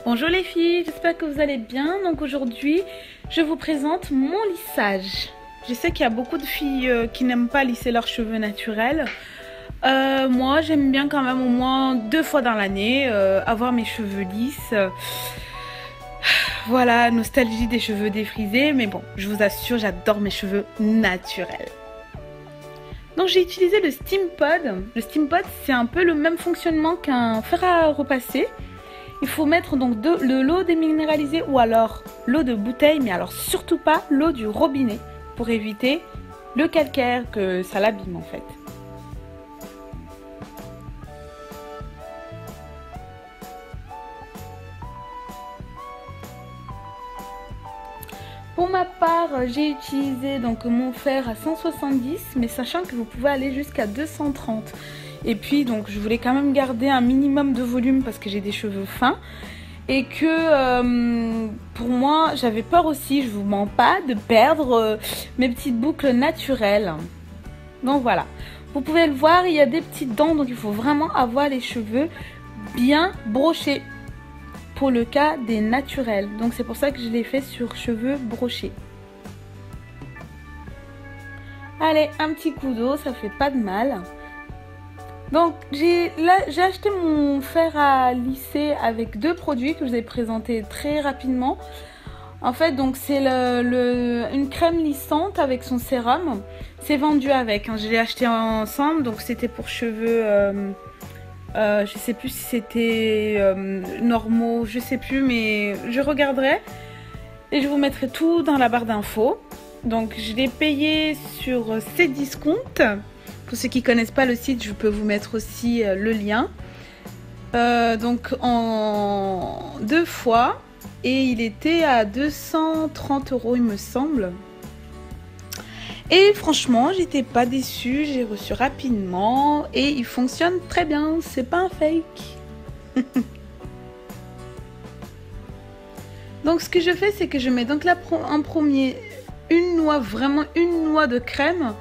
Bonjour les filles, j'espère que vous allez bien. Donc aujourd'hui, je vous présente mon lissage. Je sais qu'il y a beaucoup de filles qui n'aiment pas lisser leurs cheveux naturels. Moi, j'aime bien quand même au moins 2 fois dans l'année avoir mes cheveux lisses. Voilà, nostalgie des cheveux défrisés. Mais bon, je vous assure, j'adore mes cheveux naturels. Donc j'ai utilisé le Steam Pod. Le Steam Pod, c'est un peu le même fonctionnement qu'un fer à repasser. Il faut mettre donc de l'eau déminéralisée ou alors l'eau de bouteille, mais alors surtout pas l'eau du robinet pour éviter le calcaire, que ça l'abîme en fait. Pour ma part, j'ai utilisé donc mon fer à 170, mais sachant que vous pouvez aller jusqu'à 230. Et puis donc je voulais quand même garder un minimum de volume parce que j'ai des cheveux fins. Et que pour moi, j'avais peur aussi, je vous mens pas, de perdre mes petites boucles naturelles. Donc voilà, vous pouvez le voir, il y a des petites dents, donc il faut vraiment avoir les cheveux bien brochés. Pour le cas des naturels, donc c'est pour ça que je l'ai fait sur cheveux brochés. Allez, un petit coup d'eau, ça fait pas de mal. Donc j'ai acheté mon fer à lisser avec 2 produits que je vous ai présentés très rapidement. En fait, donc c'est une crème lissante avec son sérum. C'est vendu avec, hein. Je l'ai acheté ensemble, donc c'était pour cheveux. Je sais plus si c'était normaux, je sais plus, mais je regarderai et je vous mettrai tout dans la barre d'infos. Donc je l'ai payé sur Cdiscount. Pour ceux qui connaissent pas le site, je peux vous mettre aussi le lien. Donc en 2 fois, et il était à 230 € il me semble. Et franchement, j'étais pas déçue, j'ai reçu rapidement et il fonctionne très bien, c'est pas un fake. Donc ce que je fais, c'est que je mets donc là en premier une noix, vraiment une noix de crème,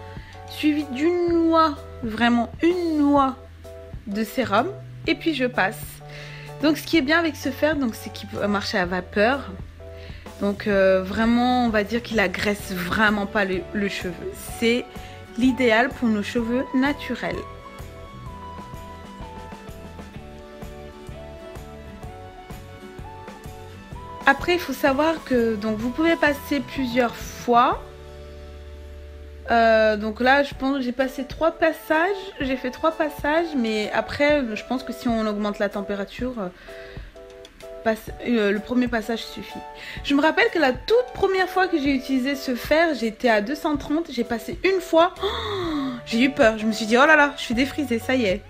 suivie d'une noix, vraiment une noix de sérum, et puis je passe. Donc ce qui est bien avec ce fer, donc c'est qu'il peut marcher à vapeur. Donc vraiment, on va dire qu'il agresse vraiment pas le cheveu. C'est l'idéal pour nos cheveux naturels. Après, il faut savoir que donc vous pouvez passer plusieurs fois. Donc là, je pense j'ai passé 3 passages. J'ai fait 3 passages, mais après, je pense que si on augmente la température, le premier passage suffit. Je me rappelle que la toute première fois que j'ai utilisé ce fer, j'étais à 230, j'ai passé une fois, oh, j'ai eu peur, je me suis dit oh là là, je suis défrisée, ça y est.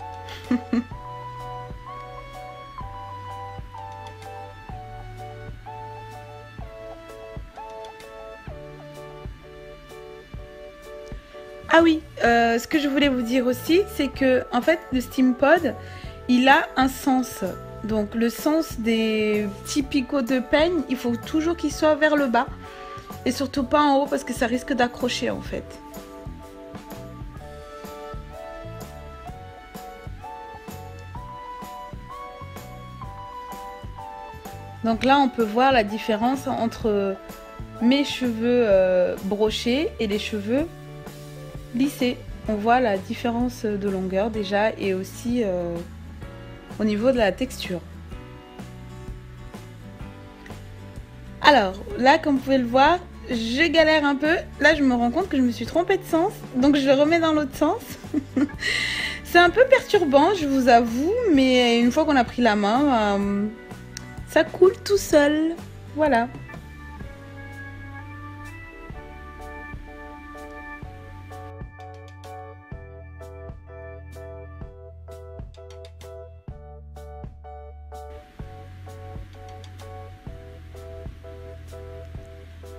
Ah oui, ce que je voulais vous dire aussi, c'est que en fait le Steam Pod, il a un sens. Donc le sens des petits picots de peigne, il faut toujours qu'il soit vers le bas. Et surtout pas en haut parce que ça risque d'accrocher en fait. Donc là on peut voir la différence entre mes cheveux brochés et les cheveux lissés. On voit la différence de longueur déjà et aussi au niveau de la texture. Alors là, comme vous pouvez le voir, je galère un peu. Là, je me rends compte que je me suis trompée de sens, donc je le remets dans l'autre sens. C'est un peu perturbant, je vous avoue, mais une fois qu'on a pris la main, ça coule tout seul. Voilà.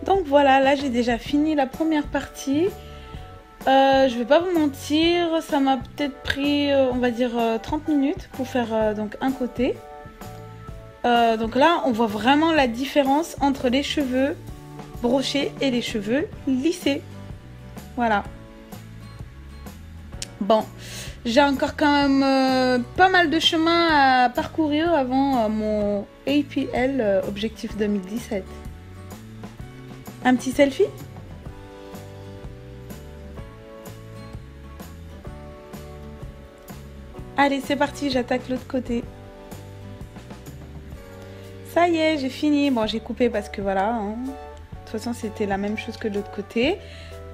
Donc voilà, là j'ai déjà fini la première partie. Je vais pas vous mentir, ça m'a peut-être pris, on va dire 30 minutes pour faire donc un côté. Donc là, on voit vraiment la différence entre les cheveux brochés et les cheveux lissés. Voilà. Bon, j'ai encore quand même pas mal de chemin à parcourir avant mon APL Objectif 2017. Un petit selfie? Allez, c'est parti, j'attaque l'autre côté. Ça y est, j'ai fini. Bon, j'ai coupé parce que voilà, hein. De toute façon, c'était la même chose que de l'autre côté.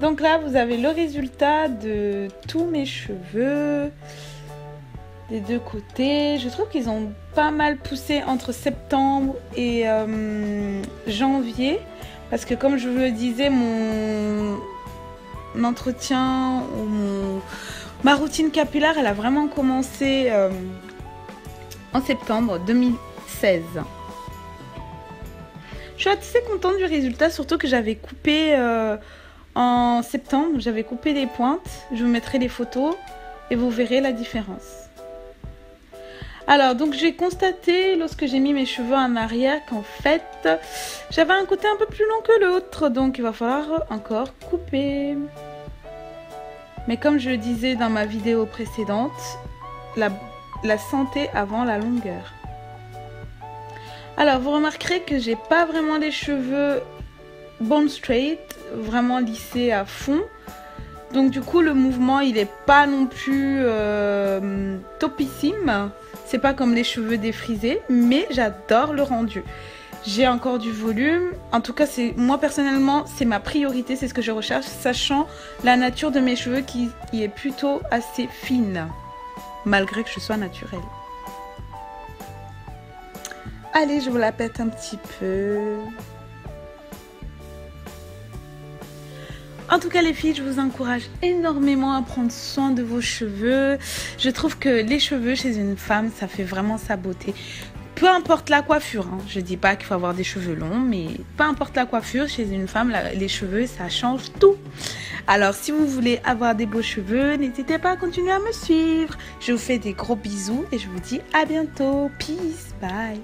Donc là, vous avez le résultat de tous mes cheveux des deux côtés. Je trouve qu'ils ont pas mal poussé entre septembre et janvier. Parce que comme je vous le disais, mon entretien ou ma routine capillaire, elle a vraiment commencé en septembre 2016. Je suis assez contente du résultat, surtout que j'avais coupé en septembre, j'avais coupé les pointes. Je vous mettrai les photos et vous verrez la différence. Alors, donc j'ai constaté lorsque j'ai mis mes cheveux en arrière qu'en fait, j'avais un côté un peu plus long que l'autre. Donc, il va falloir encore couper. Mais comme je le disais dans ma vidéo précédente, la santé avant la longueur. Alors, vous remarquerez que j'ai pas vraiment les cheveux bone straight, vraiment lissés à fond. Donc du coup, le mouvement, il est pas non plus topissime. C'est pas comme les cheveux défrisés, mais j'adore le rendu. J'ai encore du volume. En tout cas, moi personnellement, c'est ma priorité, c'est ce que je recherche, sachant la nature de mes cheveux qui est plutôt assez fine, malgré que je sois naturelle. Allez, je vous la pète un petit peu. En tout cas les filles, je vous encourage énormément à prendre soin de vos cheveux. Je trouve que les cheveux chez une femme, ça fait vraiment sa beauté. Peu importe la coiffure, hein. Je dis pas qu'il faut avoir des cheveux longs, mais peu importe la coiffure, chez une femme, les cheveux, ça change tout. Alors si vous voulez avoir des beaux cheveux, n'hésitez pas à continuer à me suivre. Je vous fais des gros bisous et je vous dis à bientôt. Peace, bye.